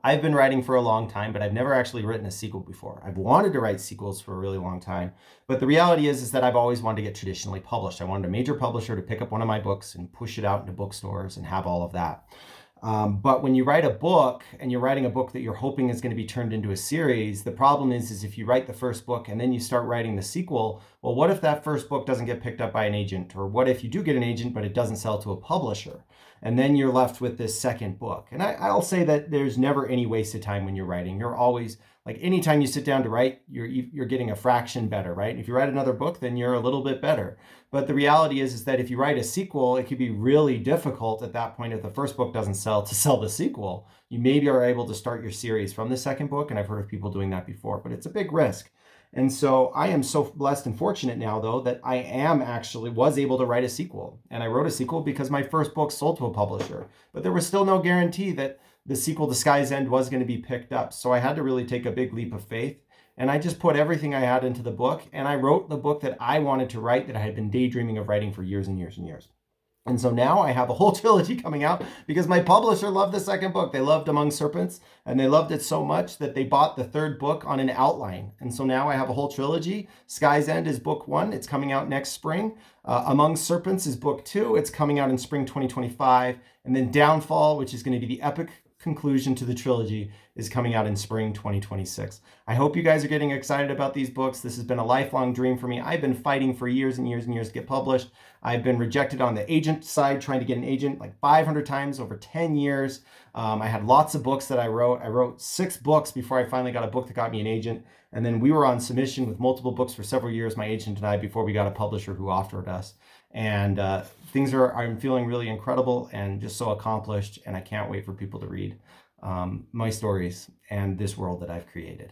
I've been writing for a long time, but I've never actually written a sequel before. I've wanted to write sequels for a really long time, but the reality is that I've always wanted to get traditionally published. I wanted a major publisher to pick up one of my books and push it out into bookstores and have all of that. But when you write a book and you're writing a book that you're hoping is going to be turned into a series, the problem is if you write the first book and then you start writing the sequel, well, what if that first book doesn't get picked up by an agent? Or what if you do get an agent, but it doesn't sell to a publisher? And then you're left with this second book. And I'll say that there's never any wasted time when you're writing. You're always, like, anytime you sit down to write, you're getting a fraction better, right? If you write another book, then you're a little bit better. But the reality is that if you write a sequel, it could be really difficult at that point if the first book doesn't sell to sell the sequel. You maybe are able to start your series from the second book, and I've heard of people doing that before, but it's a big risk. And so I am so blessed and fortunate now, though, that I was able to write a sequel. And I wrote a sequel because my first book sold to a publisher. But there was still no guarantee that the sequel to Sky's End was going to be picked up. So I had to really take a big leap of faith. And I just put everything I had into the book. And I wrote the book that I wanted to write, that I had been daydreaming of writing for years and years and years. And so now I have a whole trilogy coming out because my publisher loved the second book. They loved Among Serpents, and they loved it so much that they bought the third book on an outline. And so now I have a whole trilogy. Sky's End is book 1. It's coming out next spring. Among Serpents is book 2. It's coming out in spring 2025. And then Downfall, which is going to be the epic conclusion to the trilogy, is coming out in spring 2026. I hope you guys are getting excited about these books. This has been a lifelong dream for me. I've been fighting for years and years and years to get published. I've been rejected on the agent side, trying to get an agent like 500 times over 10 years. I had lots of books that I wrote. I wrote 6 books before I finally got a book that got me an agent. And then we were on submission with multiple books for several years, my agent and I, before we got a publisher who offered us. And I'm feeling really incredible and just so accomplished. And I can't wait for people to read my stories and this world that I've created.